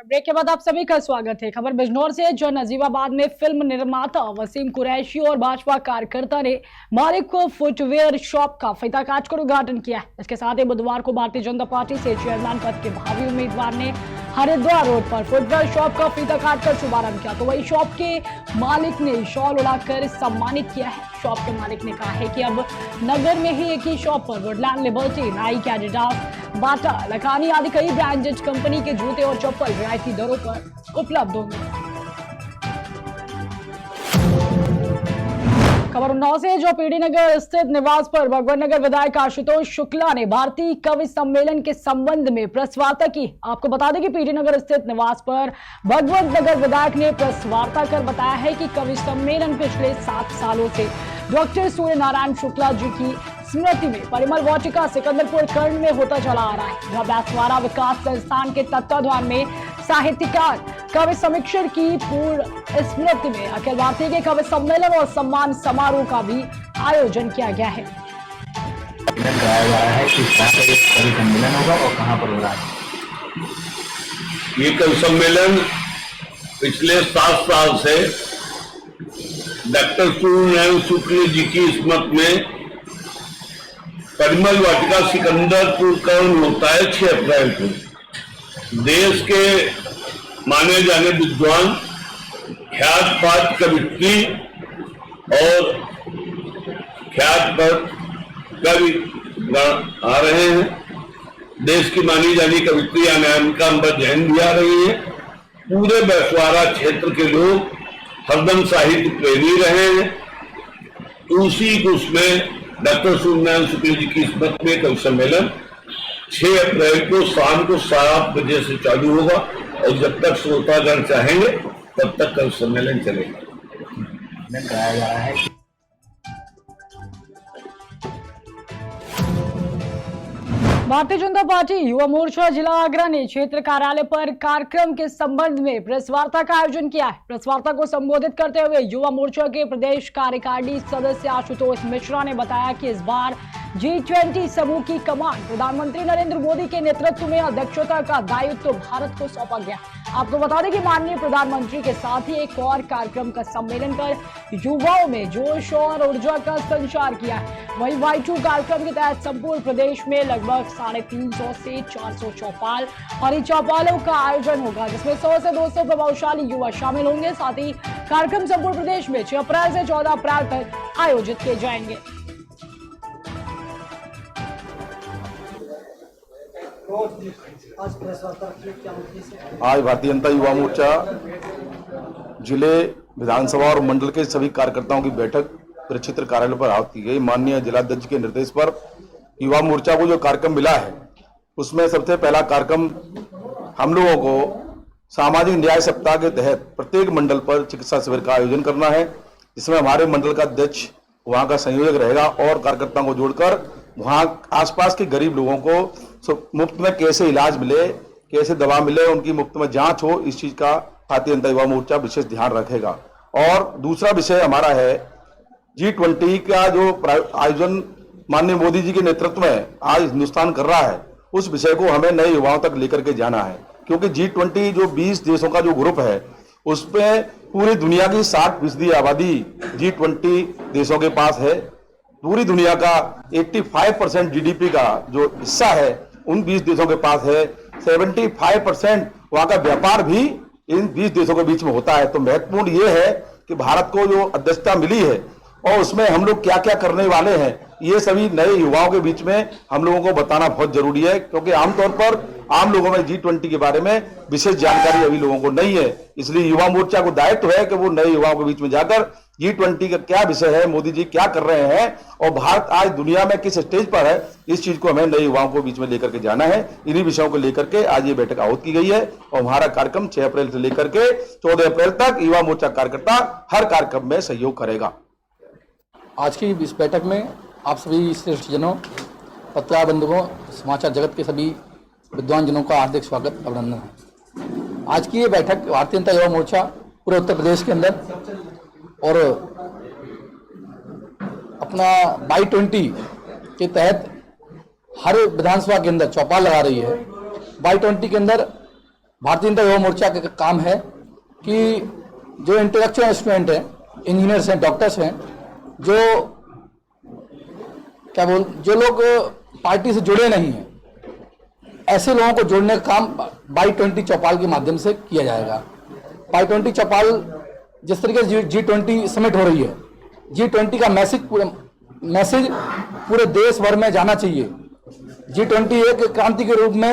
Break के बाद आप सभी का स्वागत है। खबर बिजनौर से, जो नजीबाबाद में फिल्म निर्माता वसीम कुरैशी और भाजपा कार्यकर्ता ने मालिक को फुटवेयर शॉप का फीता काटकर उद्घाटन किया है। इसके साथ ही बुधवार को भारतीय जनता पार्टी से चेयरमैन पद के भावी उम्मीदवार ने हरिद्वार रोड पर फुटवेयर शॉप का फीता काटकर शुभारंभ किया, तो वही शॉप के मालिक ने शॉल उड़ाकर सम्मानित किया है। शॉप के मालिक ने कहा है कि अब नगर में ही एक ही शॉप पर वुडलैंड, लिबर्टी, नाइक, एडिडास, बाटा, लखानी आदि कई ब्रांडेड कंपनी के जूते और चप्पल रियायती दरों पर उपलब्ध होंगे। खबर उन्नाव से, जो पीडी नगर स्थित निवास पर भगवत नगर विधायक आशुतोष शुक्ला ने भारतीय कवि सम्मेलन के संबंध में प्रेस वार्ता की। आपको बता दें कि पीडी नगर स्थित निवास पर भगवत नगर विधायक ने प्रेस वार्ता कर बताया है कि कवि सम्मेलन पिछले 7 सालों से डॉक्टर सूर्य नारायण शुक्ला जी की स्मृति में परिमल वाटिका सिकंदरपुर कर्ण में होता चला आ रहा है। जहां बैसवाड़ा विकास संस्थान के तत्वाधान में साहित्यकार कवि समीक्षक की पूर्ण स्मृति में अखिल भारतीय के कवि सम्मेलन और सम्मान समारोह का भी आयोजन किया गया है। कराया जा रहा है कि कवि सम्मेलन होगा और कहां पर हो रहा है। ये कवि सम्मेलन पिछले 7 साल से डॉक्टर सूर्य नारायण शुक्ल जी की स्मृति में परिमल वाटिका सिकंदरपुर कर्ण होता है 6 अप्रैल को। देश के माने जाने विद्वान, ख्यात पात कवित्री और ख्यात पात कवि आ रहे हैं। देश की मानी जानी कवित्री अनामिका अंबर जैन भी आ रही है। पूरे बैसवाड़ा क्षेत्र के लोग हरदम साहित्य प्रेमी रहे हैं। उसी उसमें डॉक्टर सूर्य नारायण शुक्ल जी की स्मृति में कवि सम्मेलन 6 अप्रैल को शाम को 7 बजे से चालू होगा और जब तक श्रोतागण चाहेंगे तब तक कवि सम्मेलन चलेगा। कराया जा रहा है। भारतीय जनता पार्टी युवा मोर्चा जिला आगरा ने क्षेत्र कार्यालय पर कार्यक्रम के संबंध में प्रेस वार्ता का आयोजन किया है। प्रेस वार्ता को संबोधित करते हुए युवा मोर्चा के प्रदेश कार्यकारिणी सदस्य आशुतोष मिश्रा ने बताया कि इस बार G20 समूह की कमान प्रधानमंत्री नरेंद्र मोदी के नेतृत्व में अध्यक्षता का दायित्व भारत को सौंपा गया। आपको बता दें कि माननीय प्रधानमंत्री के साथ ही एक और कार्यक्रम का सम्मेलन कर युवाओं में जोश और ऊर्जा का संचार किया है। वही Y2 कार्यक्रम के तहत संपूर्ण प्रदेश में लगभग 350 से 400 चौपाल और इन चौपालों का आयोजन होगा, जिसमें 100 से 200 प्रभावशाली युवा शामिल होंगे। साथ ही कार्यक्रम संपूर्ण प्रदेश में 6 अप्रैल से 14 अप्रैल तक आयोजित किए जाएंगे। आज भारतीय जनता युवा मोर्चा जिले, विधानसभा और मंडल के सभी कार्यकर्ताओं की बैठक क्षेत्र कार्यालय पर आयोजित की गई। माननीय जिलाध्यक्ष के निर्देश पर युवा मोर्चा को जो कार्यक्रम मिला है, उसमें सबसे पहला कार्यक्रम हम लोगों को सामाजिक न्याय सप्ताह के तहत प्रत्येक मंडल पर चिकित्सा शिविर का आयोजन करना है, जिसमें हमारे मंडल का अध्यक्ष वहाँ का संयोजक रहेगा और कार्यकर्ताओं को जोड़कर वहाँ आसपास के गरीब लोगों को मुफ्त में कैसे इलाज मिले, कैसे दवा मिले, उनकी मुफ्त में जांच हो, इस चीज का भारतीय जनता युवा मोर्चा विशेष ध्यान रखेगा। और दूसरा विषय हमारा है G20 का जो आयोजन माननीय मोदी जी के नेतृत्व में आज हिंदुस्तान कर रहा है, उस विषय को हमें नए युवाओं तक लेकर के जाना है, क्योंकि G20 जो 20 देशों का जो ग्रुप है, उसमें पूरी दुनिया की 60% आबादी G20 देशों के पास है। पूरी दुनिया का 85% GDP का जो हिस्सा है उन 20 देशों के पास है। 75% वहां का व्यापार भी इन 20 देशों के बीच में होता है। तो महत्वपूर्ण ये है कि भारत को जो अध्यक्षता मिली है और उसमें हम लोग क्या क्या करने वाले हैं, ये सभी नए युवाओं के बीच में हम लोगों को बताना बहुत जरूरी है, क्योंकि आमतौर पर आम लोगों में G20 के बारे में विशेष जानकारी अभी लोगों को नहीं है। इसलिए युवा मोर्चा को दायित्व है कि वो नए युवाओं के बीच में जाकर G20 का क्या विषय है, मोदी जी क्या कर रहे हैं और भारत आज दुनिया में किस स्टेज पर है, इस चीज को हमें नए युवाओं को बीच में लेकर के जाना है। इन्हीं विषयों को लेकर के आज ये बैठक आयोजित की गई है और हमारा कार्यक्रम 6 अप्रैल से लेकर के 14 अप्रैल तक युवा मोर्चा कार्यकर्ता हर कार्यक्रम में सहयोग करेगा। आज की इस बैठक में आप सभी श्रेष्ठ जनों, पत्रकार बंधुओं, समाचार जगत के सभी विद्वान जनों का हार्दिक स्वागत, अभिनंदन है। आज की ये बैठक भारतीय जनता युवा मोर्चा पूरे उत्तर प्रदेश के अंदर और अपना Y20 के तहत हर विधानसभा के अंदर चौपाल लगा रही है। Y20 के अंदर भारतीय जनता युवा मोर्चा का काम है कि जो इंटेलेक्चुअल स्टूडेंट हैं, इंजीनियर्स हैं, डॉक्टर्स हैं, जो लोग पार्टी से जुड़े नहीं हैं, ऐसे लोगों को जोड़ने का काम बाई-20 चौपाल के माध्यम से किया जाएगा। बाई-20 चौपाल जिस तरीके से G20 समिट हो रही है, G20 का मैसेज पूरे देश भर में जाना चाहिए। G20 एक क्रांति के रूप में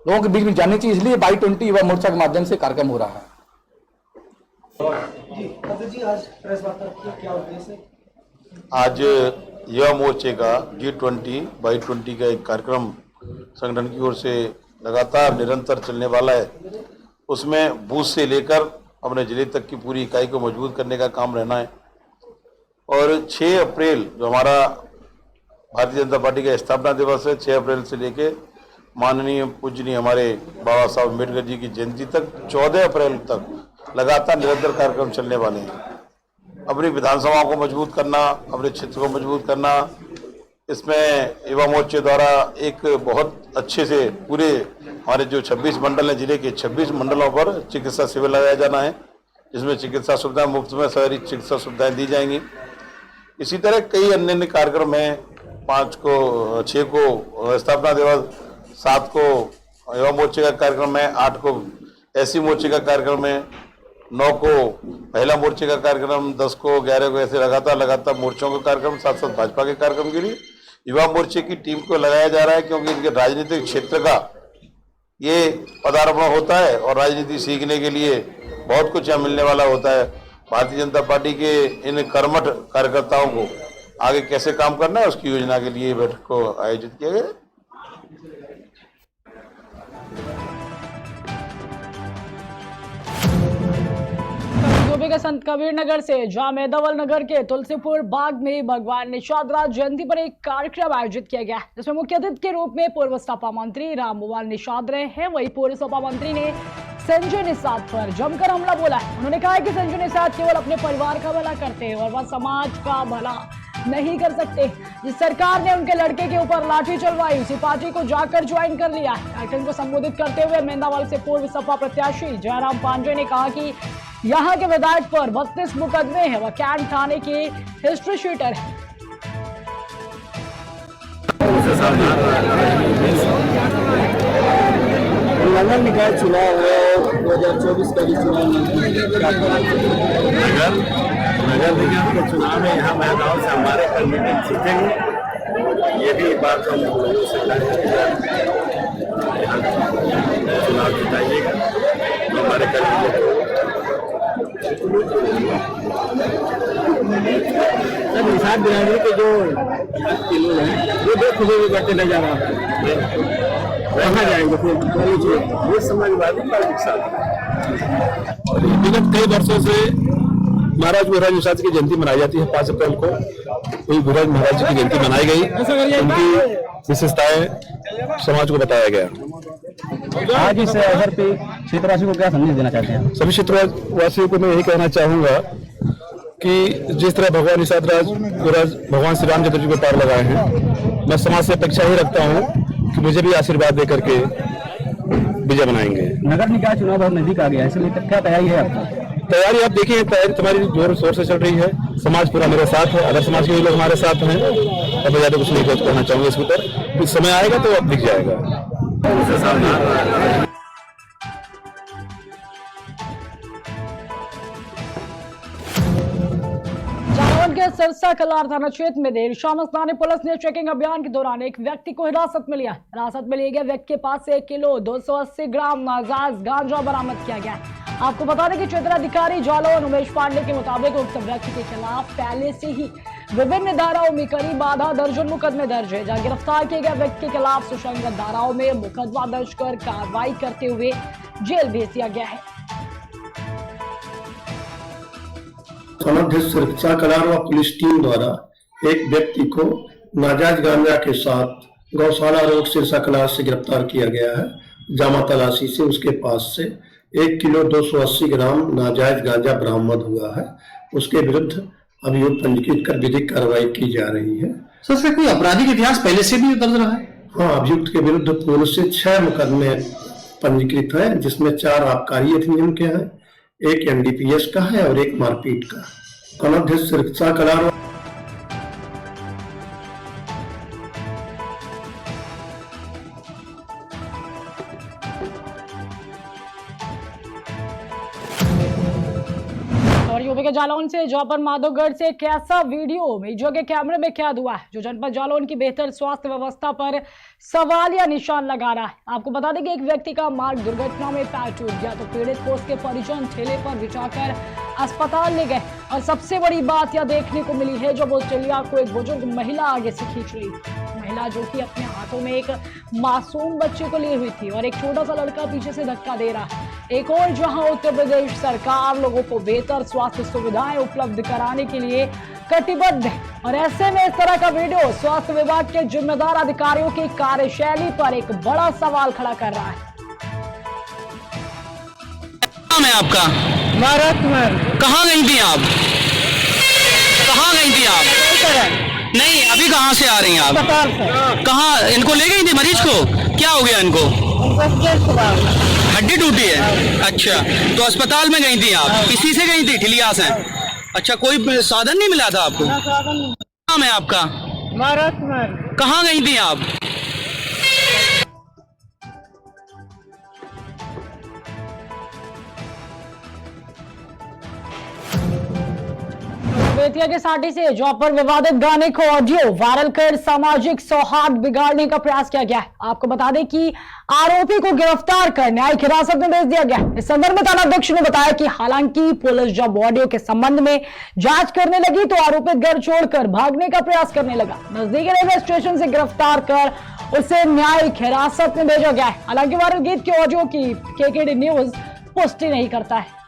लोगों के बीच में जानी चाहिए, इसलिए बाई-20 युवा मोर्चा के माध्यम से कार्यक्रम हो रहा है। आज युवा मोर्चे का G20/20 का एक कार्यक्रम संगठन की ओर से लगातार निरंतर चलने वाला है। उसमें बूथ से लेकर अपने जिले तक की पूरी इकाई को मजबूत करने का काम रहना है। और 6 अप्रैल जो हमारा भारतीय जनता पार्टी का स्थापना दिवस है, 6 अप्रैल से लेके माननीय पूजनीय हमारे बाबा साहब अम्बेडकर जी की जयंती तक 14 अप्रैल तक लगातार निरंतर कार्यक्रम चलने वाले हैं। अपनी विधानसभाओं को मजबूत करना, अपने क्षेत्र को मजबूत करना, इसमें युवा मोर्चे द्वारा एक बहुत अच्छे से पूरे हमारे जो 26 मंडल हैं, जिले के 26 मंडलों पर चिकित्सा शिविर लगाया जाना है, जिसमें चिकित्सा सुविधाएं मुफ्त में सारी चिकित्सा सुविधाएं दी जाएंगी। इसी तरह कई अन्य कार्यक्रम हैं। 5 को 6 को स्थापना दिवस, 7 को युवा मोर्चे का कार्यक्रम है, 8 को एससी मोर्चे का कार्यक्रम है, 9 को महिला मोर्चे का कार्यक्रम, 10 को 11 को ऐसे लगातार मोर्चों का कार्यक्रम, साथ साथ भाजपा के कार्यक्रम के लिए युवा मोर्चे की टीम को लगाया जा रहा है, क्योंकि इनके राजनीतिक क्षेत्र का ये पदार्पण होता है और राजनीति सीखने के लिए बहुत कुछ यहाँ मिलने वाला होता है। भारतीय जनता पार्टी के इन कर्मठ कार्यकर्ताओं को आगे कैसे काम करना है, उसकी योजना के लिए बैठक को आयोजित किया गया। यूपी के संत कबीर नगर से जामेदवल नगर के तुलसीपुर बाग में भगवान निषाद राज जयंती पर एक कार्यक्रम आयोजित किया गया, जिसमें मुख्य अतिथि के रूप में पूर्व सपा मंत्री रामभुवाल निषाद रहे हैं। वहीं पूर्व सपा मंत्री ने संजय निषाद पर जमकर हमला बोला है। उन्होंने कहा कि संजय निषाद केवल अपने परिवार का भला करते हैं और वह समाज का भला नहीं कर सकते। जिस सरकार ने उनके लड़के के ऊपर लाठी चलवाई, उसी पार्टी को जाकर ज्वाइन कर लिया। कार्यक्रम को संबोधित करते हुए मेंदावाल से पूर्व सपा प्रत्याशी जयराम पांडे ने कहा कि यहाँ के विधायक पर 32 मुकदमे हैं, वह कैंट थाने के हिस्ट्री शीटर है। नगर निकाय चुनाव है 2024 का भी चुनाव नगर निगम के चुनाव में यहाँ महिलाओं से हमारे कैंडिडेट जीतेंगे। ये भी बात हम लोगों से चुनाव जिताइएगा तो हमारे कैंडिडेट निषाद बिरादरी के जो लोग हैं वो 2 खुले हुए करते नजर आ रहा है। कहाँ जाएंगे फिर? ये समाजवादी पार्टी के साथ विगत कई वर्षों से महाराज गुरुराज निषाद की जयंती मनाई जाती है। 5 अप्रैल को गुरुराज महाराज जी की जयंती मनाई गई, उनकी विशेषताएं समाज को बताया गया। आज इस अवसर पे क्षेत्रवासियों को क्या संदेश देना चाहते हैं? सभी क्षेत्रवासियों को मैं यही कहना चाहूंगा कि जिस तरह भगवान निषाद राज गुरुराज भगवान श्री रामचंद्र जी को पार लगाए हैं, मैं समाज से अपेक्षा ही रखता हूँ कि मुझे भी आशीर्वाद दे करके विजय बनाएंगे। नगर निकाय चुनाव बहुत नजदीक आ गया है, इसलिए क्या तैयारी है आपकी? तैयारी आप देखिए, तैयारी तुम्हारी जोर शोर से चल रही है। समाज पूरा मेरे साथ है, अदर समाज के लोग हमारे साथ हैं और मैं ज्यादा कुछ नहीं कहना चाहूंगा इसके ऊपर। कुछ समय आएगा तो अब दिख जाएगा। के सिरसा कलार थाना क्षेत्र में देर शाम स्थानीय पुलिस ने चेकिंग अभियान के दौरान एक व्यक्ति को हिरासत में लिया। हिरासत में लिए गए व्यक्ति के पास से 1 किलो 280 ग्राम नाजायज गांजा बरामद किया गया। आपको बता दें कि क्षेत्राधिकारी जालौन उमेश पांडे के मुताबिक उक्त व्यक्ति के खिलाफ पहले से ही विभिन्न धाराओं में करीब आधा दर्जन मुकदमे दर्ज है, जहां गिरफ्तार किए गए व्यक्ति के खिलाफ सुसंगत धाराओं में मुकदमा दर्ज कर कार्रवाई करते हुए जेल भेज दिया गया है। थानाध्यक्ष सुरक्षा कलार व पुलिस टीम द्वारा एक व्यक्ति को नाजायज गांजा के साथ गौशाला रोड सिरसा कलार से गिरफ्तार किया गया है। जामा तलाशी से उसके पास से 1 किलो 280 ग्राम नाजायज गांजा बरामद हुआ है। उसके विरुद्ध अभियोग पंजीकृत कर विधिक कार्रवाई की जा रही है। सर, कोई आपराधिक इतिहास पहले से भी दर्ज रहा है? हाँ, अभियुक्त के विरुद्ध पूर्व से 6 मुकदमे पंजीकृत है, जिसमें 4 आबकारी अधिनियम के हैं, 1 NDPS का है और 1 मारपीट का। थानाध्यक्ष सुरक्षा कलार और यूपी के जालौन से जहां पर माधोगढ़ से एक ऐसा वीडियो मीडिया के कैमरे में कैद हुआ है जो जनपद जालौन की बेहतर स्वास्थ्य व्यवस्था पर सवालिया निशान लगा रहा है। आपको बता दें कि एक व्यक्ति का मार्ग दुर्घटना में पैर टूट गया तो पीड़ित को उसके परिजन ठेले पर बिठाकर अस्पताल ले गए और सबसे बड़ी बात यह देखने को मिली है जब उस ठेलिया को एक बुजुर्ग महिला आगे से खींच रही थी। महिला जो कि अपने हाथों में एक मासूम बच्चे को लिए हुई थी और एक छोटा सा लड़का पीछे से धक्का दे रहा है। एक और जहां उत्तर प्रदेश सरकार लोगों को बेहतर स्वास्थ्य सुविधाएं उपलब्ध कराने के लिए कटिबद्ध है और ऐसे में इस तरह का वीडियो स्वास्थ्य विभाग के जिम्मेदार अधिकारियों की कार्यशैली पर एक बड़ा सवाल खड़ा कर रहा है। नाम है आपका? कहाँ गई थी आप? कहाँ गई थी आप? नहीं, अभी कहाँ से आ रही हैं आप? कहाँ इनको ले गई थी मरीज को? क्या हो गया इनको? हड्डी टूटी है। अच्छा, तो अस्पताल में गई थी आप? किसी से गई थी? ठिलिया से? अच्छा, कोई साधन नहीं मिला था आपको? नाम है आपका? कहाँ गई थी आप? बेतिया के साटी से जहां पर विवादित गाने को ऑडियो वायरल कर सामाजिक सौहार्द बिगाड़ने का प्रयास किया गया है। आपको बता दें कि आरोपी को गिरफ्तार कर न्यायिक हिरासत में भेज दिया गया है। इस संदर्भ में थानाध्यक्ष ने बताया कि हालांकि पुलिस जब ऑडियो के संबंध में जांच करने लगी तो आरोपित घर छोड़कर भागने का प्रयास करने लगा। नजदीकी रेलवे स्टेशन से गिरफ्तार कर उसे न्यायिक हिरासत में भेजा गया है। हालांकि वायरल गीत के ऑडियो की केकेडी न्यूज पुष्टि नहीं करता है।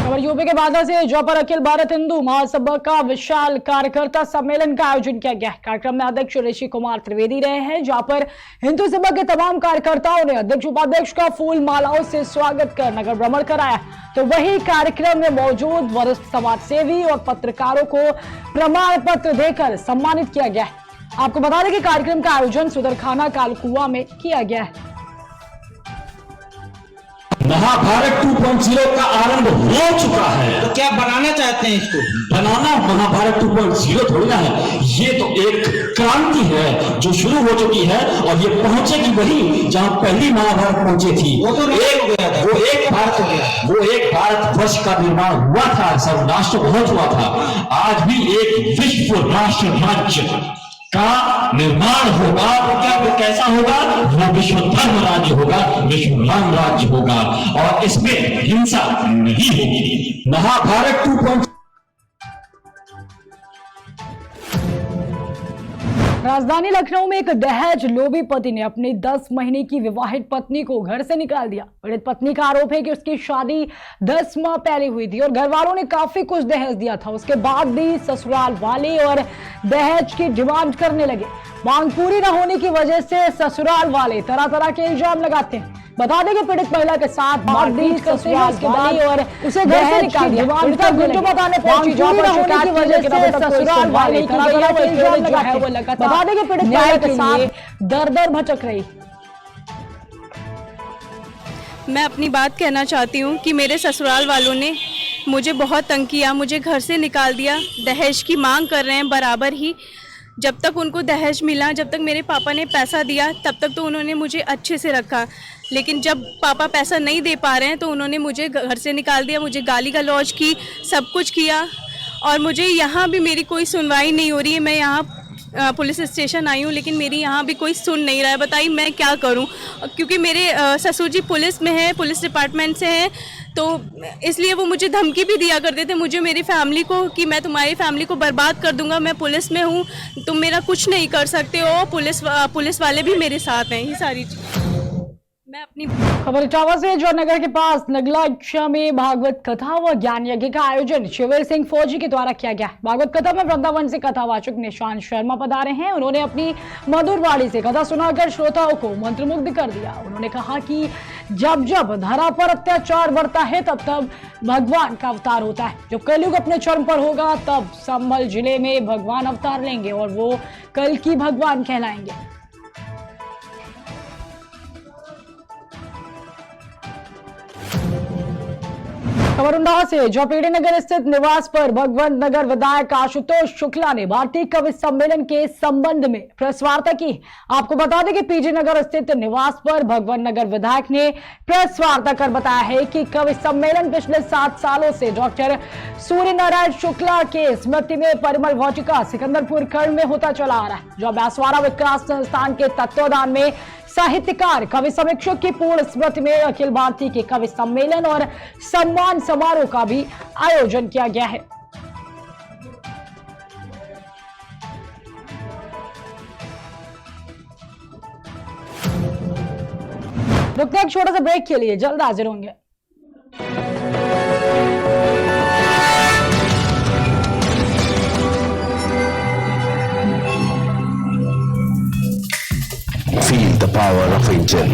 और यूपी के बांदा से जहां पर अखिल भारत हिंदू महासभा का विशाल कार्यकर्ता सम्मेलन का आयोजन किया गया। कार्यक्रम में अध्यक्ष ऋषि कुमार त्रिवेदी रहे हैं, जहां पर हिंदू सभा के तमाम कार्यकर्ताओं ने अध्यक्ष उपाध्यक्ष का फूल मालाओं से स्वागत कर नगर भ्रमण कराया। तो वही कार्यक्रम में मौजूद वरिष्ठ समाज सेवी और पत्रकारों को प्रमाण पत्र देकर सम्मानित किया गया। आपको बता दें कि कार्यक्रम का आयोजन सुदरखाना कालकुआ में किया गया है। महाभारत 2.0 का आरंभ हो चुका है। तो क्या बनाना चाहते हैं इसको? बनाना महाभारत 2.0 थोड़ी ना है, ये तो एक क्रांति है जो शुरू हो चुकी है और ये पहुंचेगी वही जहां पहली महाभारत पहुंची थी। वो तो एक हो गया था, वो एक भारत वर्ष का निर्माण हुआ था, सब राष्ट्र पहुंच हुआ था। आज भी एक विश्व राष्ट्र राज्य का निर्माण होगा। क्या वो कैसा होगा? वो विश्व धर्म राज्य होगा, विश्व राम राज्य होगा और इसमें हिंसा नहीं होगी। महाभारत 2.0 राजधानी लखनऊ में एक दहेज लोभी पति ने अपनी 10 महीने की विवाहित पत्नी को घर से निकाल दिया। पीड़ित पत्नी का आरोप है कि उसकी शादी 10 माह पहले हुई थी और घर वालों ने काफी कुछ दहेज दिया था। उसके बाद भी ससुराल वाले और दहेज की डिमांड करने लगे। मांग पूरी न होने की वजह से ससुराल वाले तरह तरह के इल्जाम लगाते हैं। बता दें कि पीड़ित महिला के साथ मारपीट ससुराल वाले और उसे घर से निकाल दिया। पीड़िता गुंजो बताने पहुंची जहां पर शिकायत की वजह से ससुराल वाले तरह तरह के इल्जाम लगाते हैं। बता दें कि पीड़ित महिला के साथ दर भटक रही। मैं अपनी बात कहना चाहती हूँ कि मेरे ससुराल वालों ने मुझे बहुत तंग किया, मुझे घर से निकाल दिया। दहेज की मांग कर रहे हैं बराबर ही। जब तक उनको दहेज मिला, जब तक मेरे पापा ने पैसा दिया, तब तक तो उन्होंने मुझे अच्छे से रखा। लेकिन जब पापा पैसा नहीं दे पा रहे हैं तो उन्होंने मुझे घर से निकाल दिया, मुझे गाली गलौज की, सब कुछ किया। और मुझे यहाँ भी मेरी कोई सुनवाई नहीं हो रही है। मैं यहाँ पुलिस स्टेशन आई हूँ लेकिन मेरी यहाँ भी कोई सुन नहीं रहा है। बताइए मैं क्या करूँ, क्योंकि मेरे ससुर जी पुलिस में हैं, पुलिस डिपार्टमेंट से हैं, तो इसलिए वो मुझे धमकी भी दिया करते थे, मुझे मेरी फैमिली को, कि मैं तुम्हारी फैमिली को बर्बाद कर दूंगा, मैं पुलिस में हूँ, तुम मेरा कुछ नहीं कर सकते हो। पुलिस वाले भी मेरे साथ हैं। ये सारी चीज़ मैं अपनी खबर इटावा से जो नगर के पास नगला में भागवत कथा व ज्ञान यज्ञ का आयोजन शिविर सिंह फौजी के द्वारा किया गया। भागवत कथा में वृंदावन से कथावाचक निशांत शर्मा पधारे हैं। उन्होंने अपनी मधुर वाणी से कथा सुनाकर श्रोताओं को मंत्रमुग्ध कर दिया। उन्होंने कहा कि जब जब धरा पर अत्याचार बढ़ता है तब तब भगवान का अवतार होता है। जब कलयुग अपने चरम पर होगा तब संभल जिले में भगवान अवतार लेंगे और वो कल की भगवान कहलाएंगे। खबर उन्नाव से जौपेड़ी नगर स्थित निवास पर भगवंत नगर विधायक आशुतोष शुक्ला ने भारतीय कवि सम्मेलन के संबंध में प्रेस वार्ता की। आपको बता दें कि पीजी नगर स्थित निवास पर भगवंत नगर विधायक ने प्रेस वार्ता कर बताया है कि कवि सम्मेलन पिछले 7 सालों से डॉक्टर सूर्य नारायण शुक्ला के स्मृति में परिमल वाटिका सिकंदरपुर खंड में होता चला आ रहा है, जो व्यासवाड़ा विकास संस्थान के तत्वाधान में साहित्यकार कवि समीक्षक की पूर्ण स्मृति में अखिल भारतीय के कवि सम्मेलन और सम्मान समारोह का भी आयोजन किया गया है। रुकते हैं एक छोटा सा ब्रेक के लिए, जल्द हाजिर होंगे। Feel the power of angel.